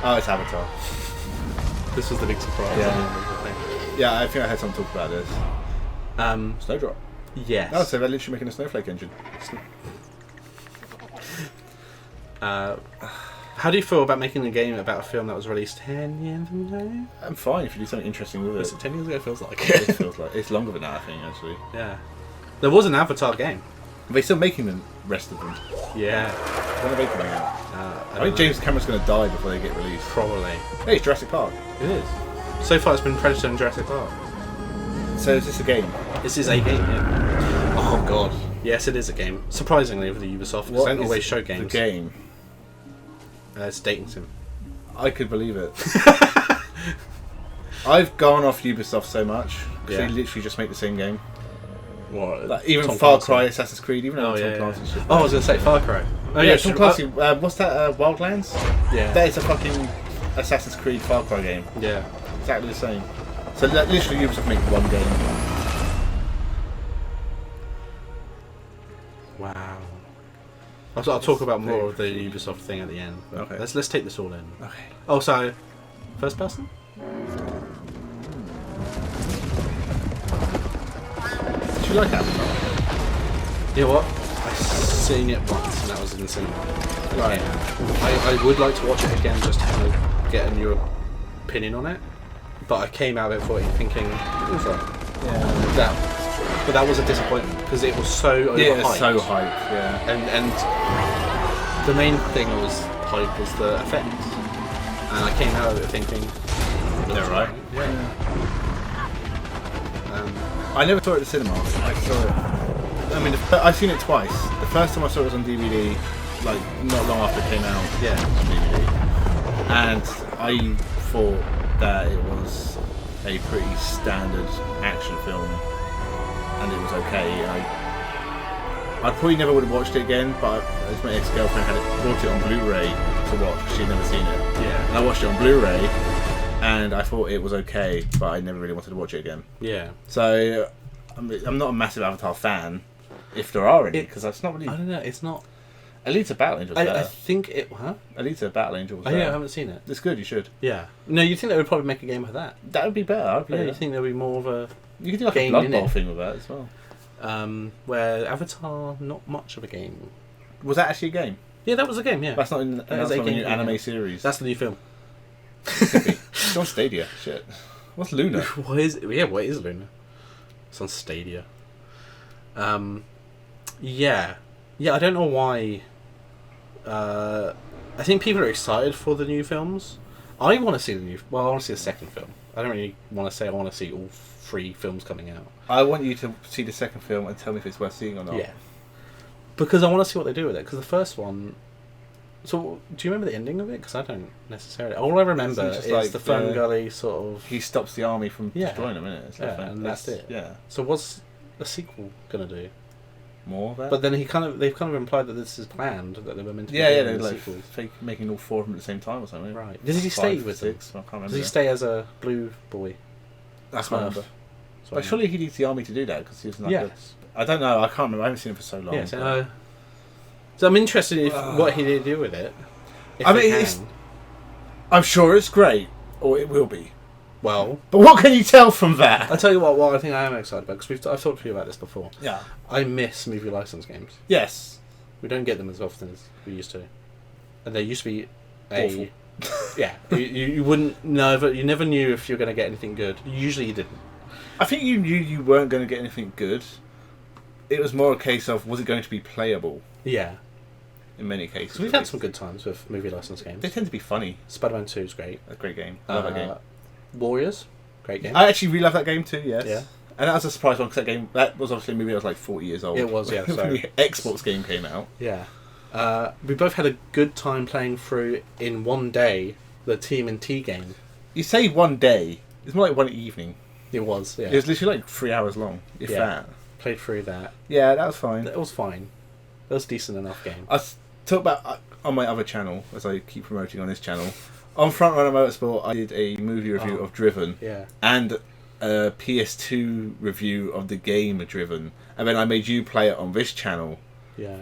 Oh, it's Avatar. This was the big surprise. Yeah, I think I had someone talk about this. Snowdrop. Yes. Oh, so they're literally making a snowflake engine. How do you feel about making a game about a film that was released 10 years ago? I'm fine if you do something interesting with it. Was it 10 years ago? It feels like it feels like it's longer than that, I think, actually. Yeah. There was an Avatar game. Are they still making the rest of them? Yeah. When are they coming out? I think James Cameron's going to die before they get released. Probably. Hey, it's Jurassic Park. It is. So far, it's been Predator and Jurassic Park. So is this a game? This is a game, yeah. Oh god. Yes, it is a game. Surprisingly, with the Ubisoft, because they don't always show games. The game. It's dating sim. I could believe it. I've gone off Ubisoft so much because they literally just make the same game. What? Like, even Tom Far Cry, Assassin's Creed, even though Tom Clancy shit. Oh, I was going to say Far Cry. Oh yeah, Tom Clancy. What's that? Wildlands. Yeah. That is a fucking Assassin's Creed Far Cry game. Yeah. Exactly the same. So literally, Ubisoft make one game. Wow. I'll talk about more of the Ubisoft thing at the end. Okay. Let's take this all in. Okay. Oh, so first person? Do you like Avatar? You know what? I've seen it once, and that was in the cinema. Right. I would like to watch it again just to kind of get a new opinion on it. But I came out of it thinking, it was right. Yeah. But that was a disappointment because it was so overhyped. Yeah, it's so hyped. Yeah. And the main thing was hype was the effects, and I came out of it thinking, they're right. Yeah. I never saw it at the cinema. I saw it. I mean, I've seen it twice. The first time I saw it was on DVD, like not long after it came out. Yeah. On DVD. And I thought that it was a pretty standard action film. And it was okay. I probably never would have watched it again, but as my ex-girlfriend brought it on Blu-ray to watch because she'd never seen it. Yeah. And I watched it on Blu-ray, and I thought it was okay, but I never really wanted to watch it again. Yeah. So I'm not a massive Avatar fan, if there are any, because that's not really. I don't know. It's not. Alita Battle Angel. I think it. Huh? Alita Battle Angel. Oh yeah, I haven't seen it. It's good. You should. Yeah. No, you think they would probably make a game of that? That would be better. I'd play Yeah. that. You think there would be more of a. You could do like a Blood Bowl thing with that as well. Where Avatar, not much of a game. Was that actually a game? Yeah, that was a game. Yeah. That's not in the new anime series. That's the new film. It's on Stadia. Shit. What's Luna? What is Luna? It's on Stadia. Yeah. I don't know why. I think people are excited for the new films. I want to see I want to see the second film. I don't really want to say I want to see all 3 films coming out. I want you to see the second film and tell me if it's worth seeing or not. Yeah. Because I want to see what they do with it. Because the first one. So, do you remember the ending of it? Because I don't necessarily. All I remember is like the Ferngully sort of. He stops the army from destroying them, innit? And that's it. Yeah. So a sequel gonna do? More of that? But then they've kind of implied that this is planned, that they were meant to be they're doing like sequels. making all 4 of them at the same time or something. Right. Does he stay with them? 6, I can't remember. Does he stay as a blue boy? I can't remember. So But surely he needs the army to do that because he's not good. yes. I don't know. I can't remember. I haven't seen him for so long. Yes. So I'm interested in what he did do with it. If I they mean, can. I'm sure it's great, or it will be. Well, But what can you tell from that? I'll tell you what I think I am excited about, because I've talked to you about this before. Yeah. I miss movie license games. Yes. We don't get them as often as we used to. And they used to be Awful. yeah. You wouldn't never. You never knew if you were going to get anything good. Usually you didn't. I think you knew you weren't going to get anything good. It was more a case of, was it going to be playable? Yeah. In many cases. So we've had some good times with movie license games. They tend to be funny. Spider-Man 2 is great. A great game. I love that game. Warriors, great game. I actually really love that game too, yes. Yeah. And that was a surprise one, because that was obviously a movie that was like 40 years old. It was, yeah. when the Xbox game came out. Yeah. We both had a good time playing through, in one day, the TMNT game. You say one day, it's more like one evening. It was, yeah. It was literally like 3 hours long, if that. Played through that. Yeah, that was fine. It was fine. That was a decent enough game. I talk about, on my other channel, as I keep promoting on this channel, on Front Runner Motorsport, I did a movie review of Driven. Yeah. And a PS2 review of the game Driven. And then I made you play it on this channel. Yeah.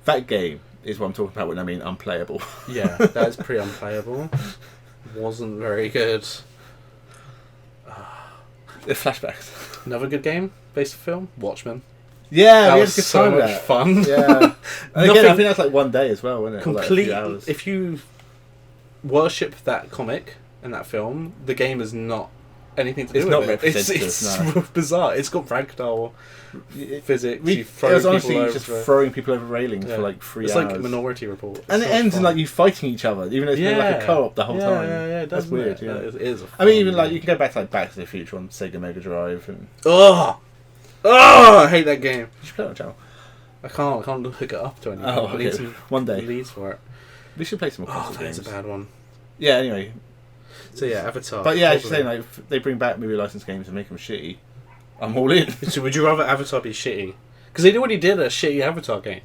That game is what I'm talking about when I mean unplayable. Yeah, that's pretty unplayable. Wasn't very good. The flashbacks. Another good game based on film, Watchmen. Yeah, That we had was a good so time with much that. fun. Yeah. And again, I Nothing- think that's like one day as well, wasn't it? Or like a few Complete. hours. If you worship that comic and that film, the game is not anything to do It's with not it. representative, It's no. bizarre. It's got ragdoll physics. You It throw was people honestly over just for- throwing people over railings Yeah. for like 3 It's hours. like Minority Report. It's And it so ends in fun. like you fighting each other, even though it's been like a co-op the whole yeah, time. Yeah, it That's does. weird. Yeah, It is. A I mean, even fun like game. you can go back to like Back to the Future on Sega Mega Drive, and Oh, I hate that game. you should play it on the channel. I can't hook it up to anything. Oh, I need okay. some One day. leads for it. We should play some more Oh, console that's a games. bad one. Yeah. Anyway, So yeah, Avatar. but yeah, as you're probably. saying, like if they bring back movie license games and make them shitty, I'm all in. So would you rather Avatar be shitty? Because they already did a shitty Avatar game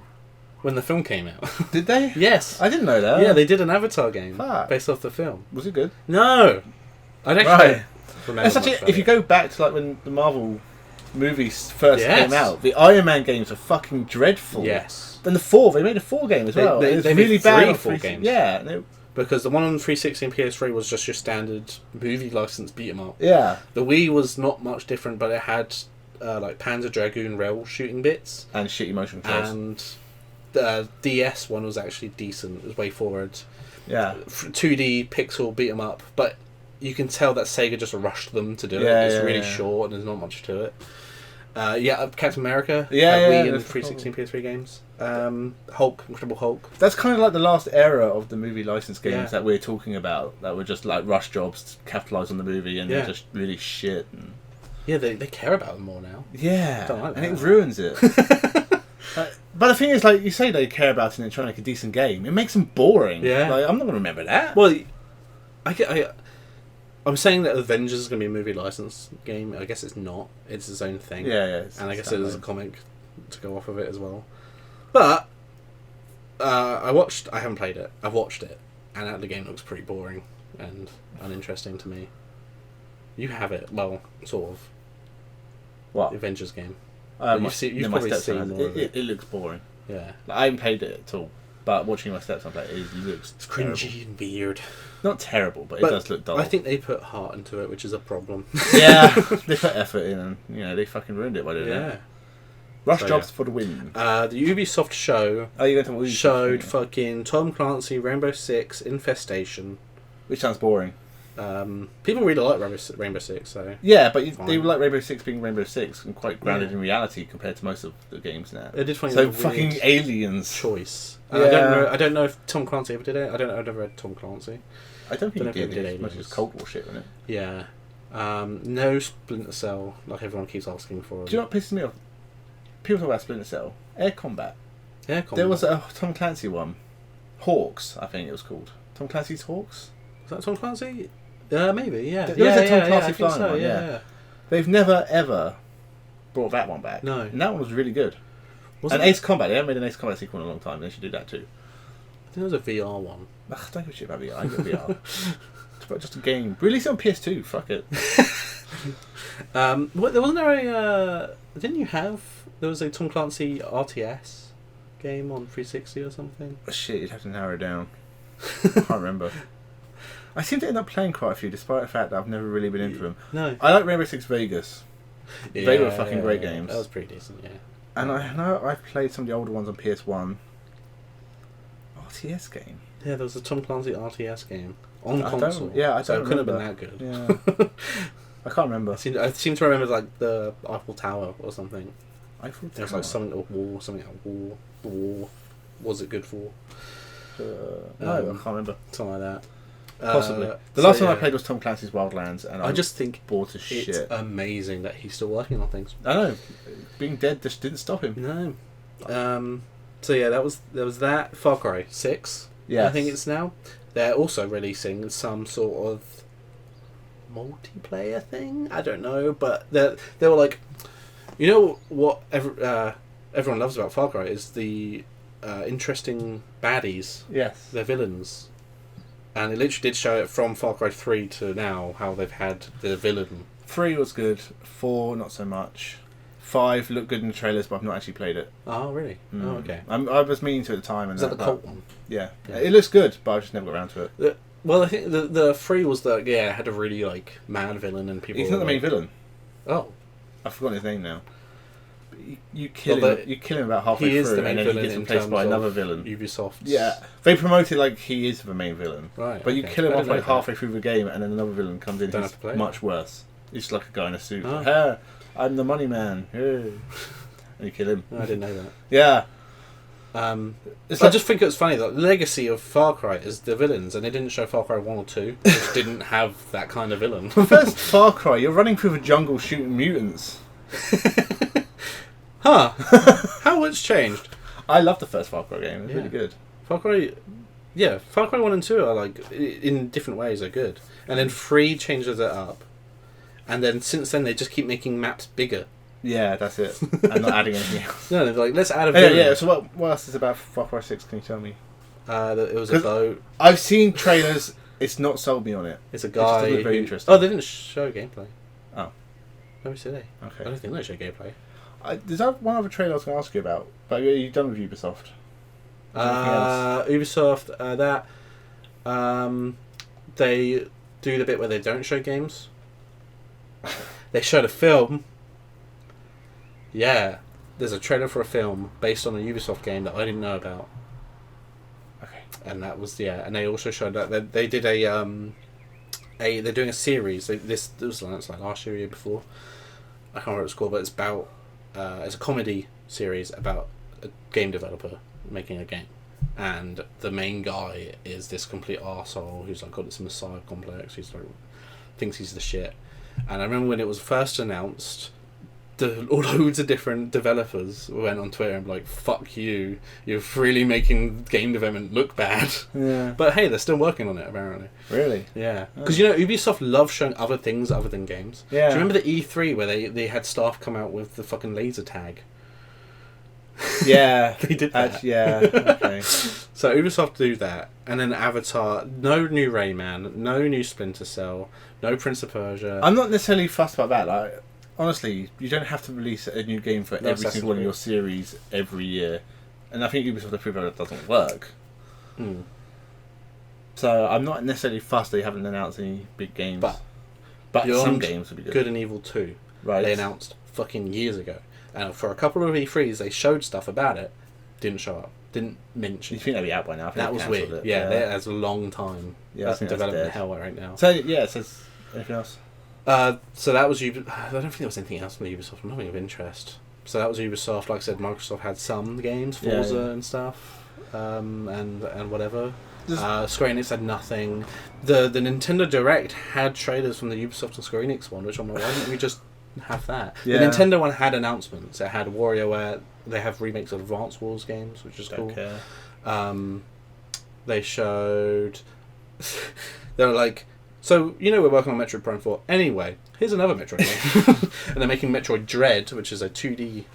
when the film came out. Did they? Yes. I didn't know that. Yeah, they did an Avatar game Fuck. based off the film. Was it good? No, I don't Right. remember. It's such much a, about if you it. go back to like when the Marvel movies first Yes. came out, the Iron Man games are fucking dreadful. Yes, Then the 4, they made a 4 game as They- well. they- It was they made really bad. 3 on 4 360. games. Yeah. and it- because the one on 360 and PS3 was just your standard movie license beat 'em up. yeah. The Wii was not much different, but it had like Panzer Dragoon rail shooting bits, And shitty motion controls. and the DS one was actually decent. It was way forward. Yeah. 2D pixel beat 'em up, but you can tell that Sega just rushed them to do Yeah, it. It's yeah, really yeah. short and there's not much to it. Captain America, Yeah, had yeah, Wii and that's 360 and PS3 games. Hulk, Incredible Hulk. That's kind of like the last era of the movie license games Yeah. that we're talking about, that were just like rush jobs to capitalise on the movie, and Yeah. they're just really shit. And... Yeah, they care about them more now. Yeah, Don't like and it that. ruins it. But the thing is, like, you say they care about it and they're trying to make a decent game. It makes them boring. Yeah. Like, I'm not going to remember that. Well, I'm saying that Avengers is going to be a movie license game. I guess it's not. It's its own thing. Yeah. And I guess there's a comic to go off of it as well. But I haven't played it. I've watched it, and the game looks pretty boring and uninteresting to me. You have it, well, sort of. What? The Avengers game. My You've probably stepson seen has more of it. It looks boring. Yeah. Like, I haven't played it at all, but watching my stepson play it looks It's terrible. cringy and weird. Not terrible, but it But does look dull. I think they put heart into it, which is a problem. Yeah, they put effort in, and they fucking ruined it by doing Yeah. that. Rush So, jobs yeah. for the win. The Ubisoft show Oh, you're going to showed fucking Tom Clancy, Rainbow Six, Infestation. Which sounds boring. People really like Rainbow Six, so Yeah, but they Fine. were like Rainbow Six being Rainbow Six and quite grounded in reality compared to most of the games now. they did find So a fucking weird aliens. choice. Yeah. I don't know if Tom Clancy ever did it. I've never read Tom Clancy. I don't think Don't it know if did. it did It was aliens. Cold War shit, wasn't it? Yeah. No Splinter Cell, like everyone keeps asking for. Do you know what pisses me off? People talk about Splinter Cell. Air Combat. Yeah, There was a Tom Clancy one. Hawks, I think it was called. Tom Clancy's Hawks? Was that Tom Clancy? Maybe, yeah. There was a Tom Clancy I think flying so, one, yeah. They've never, ever brought that one back. No. And that one was really good. Wasn't and it? Ace Combat, they haven't made an Ace Combat sequel in a long time. They should do that too. I think there was a VR one. Ugh, don't give a shit about VR. I get VR. It's about just a game. Release it on PS2. Fuck it. Wasn't there a? Didn't you have? There was a Tom Clancy RTS game on 360 or something. Oh, shit, you'd have to narrow it down. I can't remember. I seem to end up playing quite a few, despite the fact that I've never really been into them. No. I like Rainbow Six Vegas. Yeah, They were fucking great games. That was pretty decent, yeah. And I know I've played some of the older ones on PS1. RTS game. Yeah, there was a Tom Clancy RTS game on I console. don't so it couldn't have been remember. that good. Yeah. I can't remember. I seem to remember like the Eiffel Tower or something. Eiffel It was Tower? like something at war, something at war. The war. Was it good for? No, I can't remember. Something like that. Possibly. The last one I played was Tom Clancy's Wildlands, and I just think bored as it's shit. amazing that he's still working on things. I know. Being dead just didn't stop him. No. So yeah, there was that Far Cry 6. Yes. I think it's now. They're also releasing some sort of multiplayer thing. I don't know, but they were like, you know what everyone loves about Far Cry is the interesting baddies. Yes. They're villains. And it literally did show it from Far Cry 3 to now, how they've had the villain. 3 was good. 4, not so much. 5 looked good in the trailers, but I've not actually played it. Oh, really? Oh, okay. I was meaning to at the time. And Is that the cult one? Yeah. It looks good, but I just never got around to it. Well, I think the 3 was had a really, like, mad villain and people... He's not the main villain. Oh. I've forgotten his name now. You kill him. You kill him about halfway he is through, the main and then villain he gets replaced by another villain. Ubisoft. Yeah, they promote it like he is the main villain. Right. But you okay. kill him I off didn't like know halfway through the game, and then another villain comes in. Don't Who's have to play much worse. He's just like a guy in a suit. Oh. Hey, I'm the money man. Hey. And you kill him. No, I didn't know that. Yeah. I just think it's funny that the legacy of Far Cry is the villains, and they didn't show Far Cry 1 or 2, which didn't have that kind of villain. First Far Cry, you're running through the jungle shooting mutants. Huh. How it's changed. I love the first Far Cry game. It's really good. Far Cry 1 and 2 are like, in different ways, are good. And then 3 changes it up. And then since then, they just keep making maps bigger. Yeah, that's it. And not adding anything else. No, they're like, let's add a villain. Yeah, so what else is about Far Cry 6? Can you tell me? It was a boat. I've seen trailers. It's not sold me on it. It's a guy. It very interesting. Oh, they didn't show gameplay. Oh. Let me see. Okay. I don't think they show gameplay. There's one other trailer I was going to ask you about, but are you done with Ubisoft? Ubisoft, they do the bit where they don't show games. They showed a film. Yeah, there's a trailer for a film based on a Ubisoft game that I didn't know about. Okay. And that was and they also showed that they did they're doing a series. This was like last year, or year before. I can't remember what it's called, but it's about it's a comedy series about a game developer making a game, and the main guy is this complete arsehole who's like got this messiah complex. He's like thinks he's the shit. And I remember when it was first announced, loads of different developers went on Twitter and were like, "Fuck you! You're really making game development look bad." Yeah. But hey, they're still working on it apparently. Really? Yeah. Because Ubisoft loves showing other things other than games. Yeah. Do you remember the E3 where they had staff come out with the fucking laser tag? Yeah. They did that. Yeah. Okay. So Ubisoft do that, and then Avatar. No new Rayman. No new Splinter Cell. No Prince of Persia. I'm not necessarily fussed about that. Like, honestly, you don't have to release a new game for every single one of your series every year, and I think Ubisoft have proven that doesn't work. Mm. So I'm not necessarily fussed they haven't announced any big games. But some games would be good. Good and Evil 2. Right. They announced fucking years ago. And for a couple of E3s, they showed stuff about it. Didn't show up. Didn't mention. You think that'd be out by now? I think that they was cancelled weird. it. Yeah, that's a long time. Yeah, that's I think development that's hell right now. So yeah, it says anything else. So that was I don't think there was anything else from Ubisoft. Nothing of interest. So that was Ubisoft. Like I said, Microsoft had some games, Forza and stuff, and whatever. Square Enix had nothing. The Nintendo Direct had trailers from the Ubisoft and Square Enix one, which I'm like, why didn't we just have that? Yeah. The Nintendo one had announcements. It had WarioWare. They have remakes of Advance Wars games, which is cool. Okay. They showed. They were like, So, we're working on Metroid Prime 4. Anyway, here's another Metroid game. And they're making Metroid Dread, which is a 2D...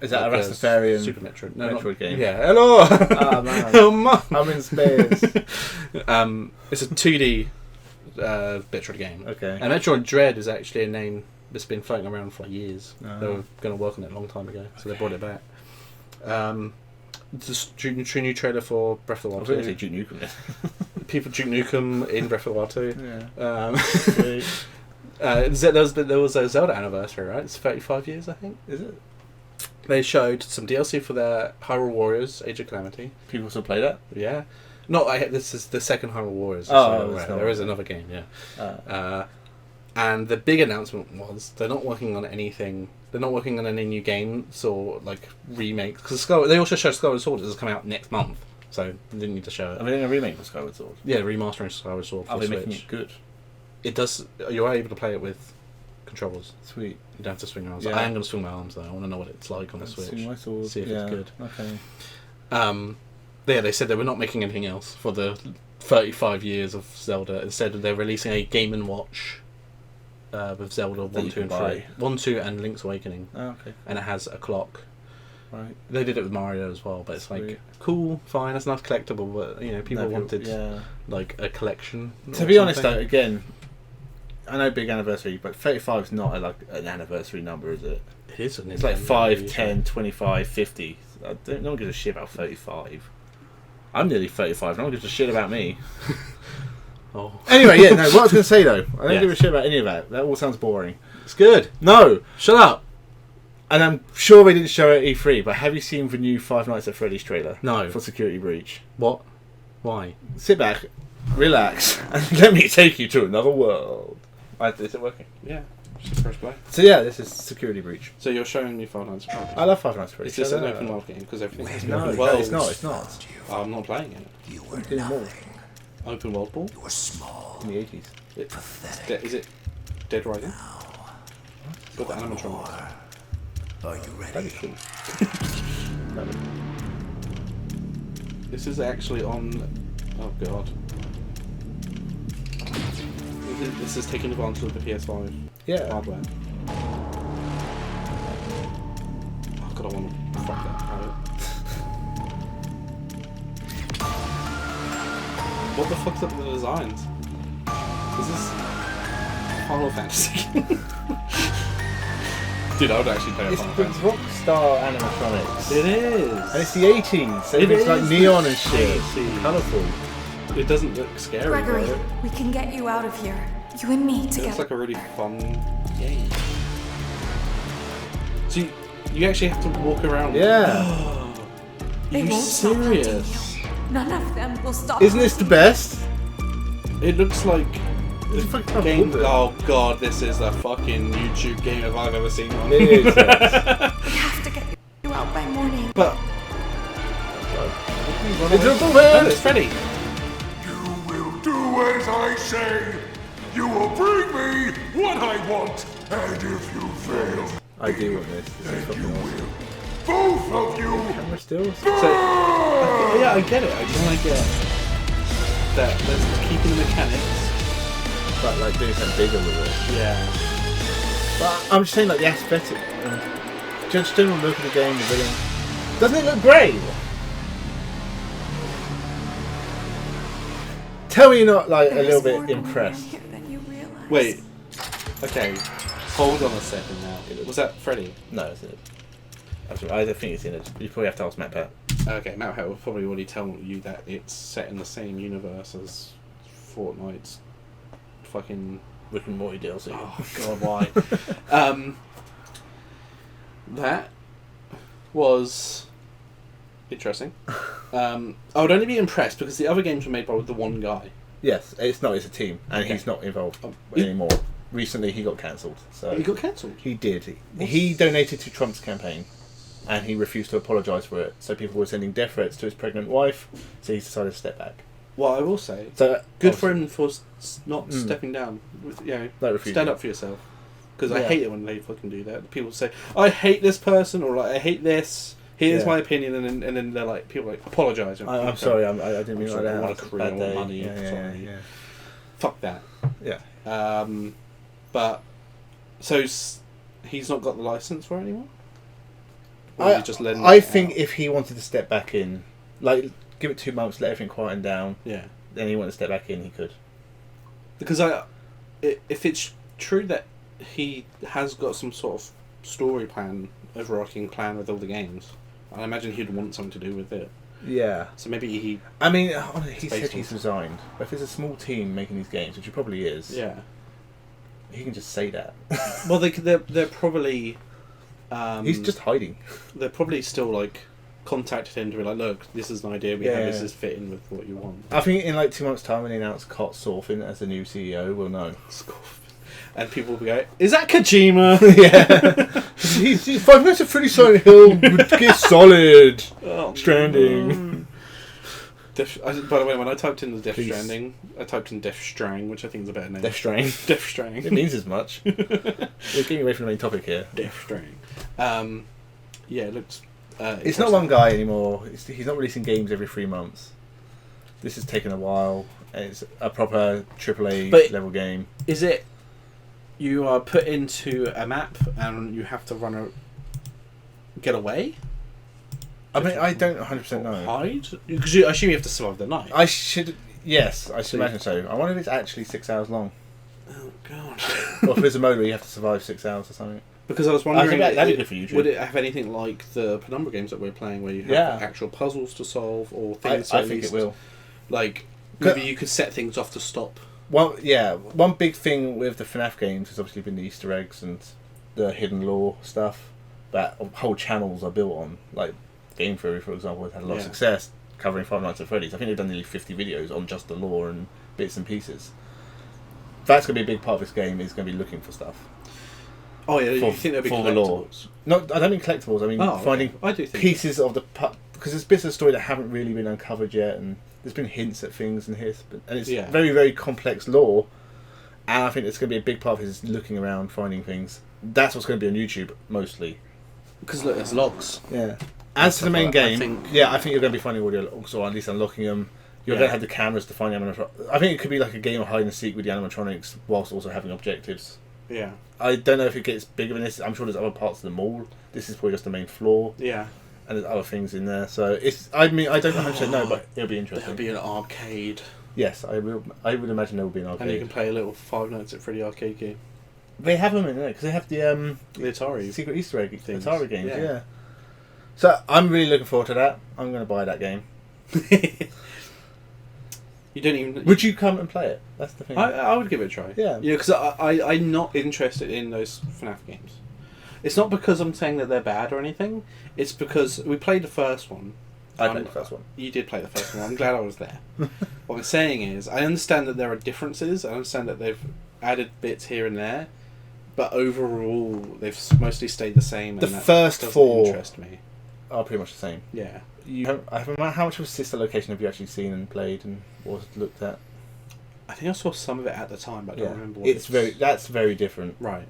is that a Rastafarian Super Metroid? No, Metroid game? Yeah, hello! Ah, man. Oh, man. I'm in space. It's a 2D Metroid game. Okay. And Metroid Dread is actually a name that's been floating around for years. Oh. They were going to work on it a long time ago, so they brought it back. This new trailer for Breath of the Wild 2. I was going to say Duke Nukem. People Duke Nukem in Breath of the Wild 2. Yeah. There was a Zelda anniversary, right? It's 35 years, I think. Is it? They showed some DLC for their Hyrule Warriors: Age of Calamity. People still play that? Yeah. This is the second Hyrule Warriors. There is another game, yeah. And the big announcement was they're not working on anything. They're not working on any new games or like remakes. Because they also showed Skyward Sword is coming out next month, so they didn't need to show it. Are they doing a remake of Skyward Sword? Yeah, remastering Skyward Sword for Are they Switch. making it good? It does. You are able to play it with controllers. Sweet. You don't have to swing your arms. Yeah. I am going to swing my arms though. I want to know what it's like on the Switch. Swing my sword. See if it's good. Okay. They said they were not making anything else for the 35 years of Zelda. Instead, they're releasing a Game & Watch with Zelda 1, 2, and 3. 1, 2, and Link's Awakening. Oh, okay. And it has a clock. Right. They did it with Mario as well, but it's Sweet. like cool, fine. It's not collectible, but people wanted like a collection. To be honest, though, again, I know big anniversary, but 35 is not an anniversary number, is it? It is. It's like 5, 10, 25, 50. No one gives a shit about 35. I'm nearly 35. No one gives a shit about me. Oh. Anyway, what I was going to say though, I don't give a shit about any of that. That all sounds boring. It's good. No, shut up. And I'm sure they didn't show it at E3, but have you seen the new Five Nights at Freddy's trailer? No. For Security Breach. What? Why? Sit back, relax, and let me take you to another world. Is it working? Yeah. Just press play. So yeah, this is Security Breach. So you're showing me Five Nights at Freddy's. I love Five Nights at Freddy's. Is this an open world game? Because everything's no, it's not. I'm not playing it. You were Open world ball? You were small. In the 80s. Is it Dead Rising? Got the animatronics. Are you ready? That'd be cool. This is actually on... Oh god. This is taking advantage of the PS5 hardware. Oh god, I want to fuck that pilot. What the fuck's up with the designs? Is this Final Fantasy? Dude, I would actually play a Final Fantasy. It's Rockstar animatronics. It is. And it's the 80s. So it's like neon and shit. Colourful. It doesn't look scary. Gregory, we can get you out of here. You and me together. It looks like a really fun game. So you actually have to walk around. Yeah. They Are you won't stop hunting serious? you. None of them will stop. Isn't this the best? It looks like It's a fucking game. bullshit. Oh god, this is a fucking YouTube game if I've ever seen one. It is. We have to get you out by morning. But It's a man. it's Freddy. You will do as I say. You will bring me what I want. And if you fail, I do want this. This is fucking awesome. both of you. Camera still? So yeah, I get it. I kind of get that. Let's keep the mechanics. But like doing something bigger with it. Yeah. But I'm just saying like the aesthetic and just general look of the game, the villain. Doesn't it look great? Tell me you're not like a little bit impressed. Wait. Okay. Hold on a second now. Was that Freddy? No, it's in it. I don't think it's in it. You probably have to ask Matt Pat. Okay, Matt Pat will probably already tell you that it's set in the same universe as Fortnite's fucking Rick and Morty DLC. Oh god, why? That was interesting. I would only be impressed because the other games were made by the one guy. Yes, it's not. It's a team, and Okay. he's not involved anymore. Recently, he got cancelled. So He got cancelled. He did. He donated to Trump's campaign, and he refused to apologise for it. So people were sending death threats to his pregnant wife. So he decided to step back. Well, I will say, So good for him for not stepping down. Like refusing. Stand up for yourself. Because I Yeah. hate it when they fucking do that. People say, "I hate this person," or like, "I hate this." Here's Yeah. my opinion, and then they're like, people are like apologise. I'm sorry. I didn't mean I'm like sorry, I that. want It to was a career, I bad want day. money. Yeah. Fuck that. Yeah. But so he's not got the license for it anymore. Or is he just letting I it think out? if he wanted to step back in, like give it 2 months, let everything quieten down. Yeah. Then he wanted to step back in, he could. Because if it's true that he has got some sort of story plan, overarching plan with all the games, I imagine he'd want something to do with it. Yeah. So maybe he. I mean, he said based he's on- resigned, but if there's a small team making these games, which he probably is, Yeah. he can just say that. Well, they're probably. He's just hiding. They're probably still like contacted him to be like, look, this is an idea we have. This is fitting with what you want. I think in like 2 months' time, when they announce Cot Sorfin as the new CEO, we'll know. And people will be going, is that Kojima? Yeah. he's 5 minutes of Freddy Silent Hill. Get solid. Oh, Stranding. By the way, when I typed in the Death Please. Stranding, I typed in Death Strang, which I think is a better name. Death Strang. Death Strang. It means as much. We're getting away from the main topic here. Death Strang. Yeah, it looks. It's not one guy anymore. He's not releasing games every 3 months. This has taken a while. And it's a proper AAA level game. Is it? You are put into a map and you have to get away? I mean, I don't 100% know. Hide? Because I assume you have to survive the night. Yes, I should imagine so. I wonder if it's actually 6 hours long. Oh, God. Or if there's a mode where you have to survive 6 hours or something. Because I was wondering, that'd be good for YouTube. Would it have anything like the Penumbra games that we're playing, where you have actual puzzles to solve or things? I think it will. Like maybe you could set things off to stop. One big thing with the FNAF games has obviously been the Easter eggs and the hidden lore stuff that whole channels are built on. Like Game Theory, for example, has had a lot of success covering Five Nights at Freddy's. I think they've done nearly 50 videos on just the lore and bits and pieces. That's going to be a big part of this game. Is going to be looking for stuff. Oh yeah, you think there'll be collectibles? No, I don't mean collectibles. I mean finding I do think pieces of the because there's bits of the story that haven't really been uncovered yet, and there's been hints at things and his, and it's very, very complex lore. And I think it's going to be a big part of his looking around, finding things. That's what's going to be on YouTube mostly. Because look, there's logs. Yeah. As to the main game, I think you're going to be finding audio logs, or at least unlocking them. You're going to have the cameras to find the animatronics. I think it could be like a game of hide and seek with the animatronics, whilst also having objectives. Yeah. I don't know if it gets bigger than this. I'm sure there's other parts of the mall. This is probably just the main floor. Yeah. And there's other things in there. So it's. I mean, I don't 100% know, but it'll be interesting. There'll be an arcade. Yes, I would imagine there will be an arcade. And you can play a little Five Nights at Freddy arcade game. They have them in there because they have the Atari secret Easter egg things. Atari games. Yeah. So I'm really looking forward to that. I'm going to buy that game. You don't even. Would you come and play it? That's the thing. I would give it a try. Yeah. Because I'm not interested in those FNAF games. It's not because I'm saying that they're bad or anything. It's because we played the first one. I played the first one. You did play the first one. I'm glad I was there. What I'm saying is, I understand that there are differences. I understand that they've added bits here and there, but overall, they've mostly stayed the same. The and that first doesn't 4 interest me. are pretty much the same. Yeah. How much of Sister Location have you actually seen and played and looked at? I think I saw some of it at the time, but I don't remember what that's very different. Right.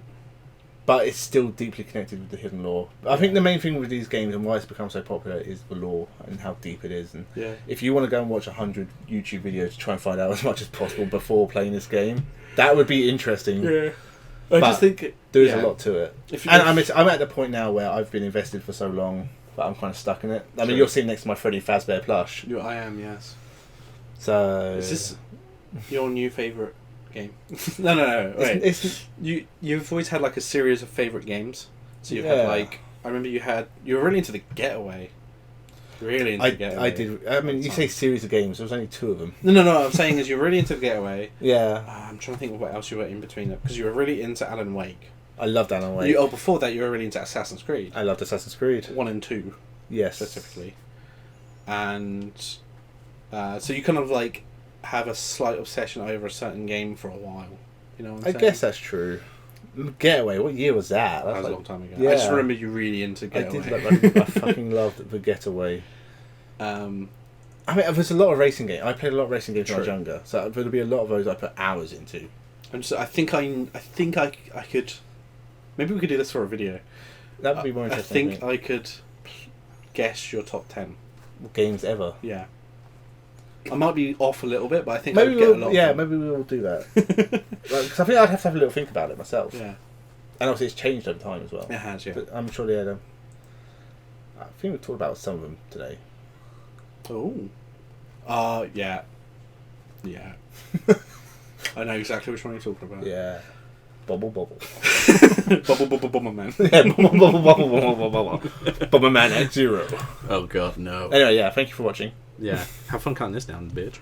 But it's still deeply connected with the hidden lore. I think the main thing with these games and why it's become so popular is the lore and how deep it is. And if you want to go and watch 100 YouTube videos to try and find out as much as possible before playing this game, that would be interesting. Yeah. I just think there is a lot to it. I'm at the point now where I've been invested for so long that I'm kind of stuck in it. I mean, you're sitting next to my Freddy Fazbear plush. I am, yes. So is this your new favourite game? No. Wait. You've always had like a series of favourite games. So you've had like I remember you were really into the Getaway. Really into the Getaway. I did. I mean, you say series of games. There was only 2 of them. No. I'm saying is you're really into the Getaway. Yeah. I'm trying to think of what else you were in between that because you were really into Alan Wake. I loved Alan Wake. Before that you were really into Assassin's Creed. I loved Assassin's Creed 1 and 2. Yes. Specifically. And so you kind of like have a slight obsession over a certain game for a while. You know what I'm saying? I guess that's true. Getaway, what year was that? That was a long time ago. Yeah. I just remember you really into Getaway. I did. I fucking loved the Getaway. I mean, there's a lot of racing games. I played a lot of racing games when I was younger, so there'll be a lot of those I put hours into. And so I think I could. Maybe we could do this for a video. That would be more interesting. I think I could guess your top 10 games ever. Yeah. I might be off a little bit, but I think maybe I'd get a lot. maybe we'll do that. Because I think I'd have to have a little think about it myself. Yeah. And obviously, it's changed over time as well. It has, yeah. But I'm sure they had. I think we talked about some of them today. Oh. Yeah. Yeah. I know exactly which one you're talking about. Yeah. Bubble. Bubble man. Yeah, bubble. Bubble man at 0. Oh god, no. Anyway, yeah, thank you for watching. Yeah. Have fun cutting this down, bitch.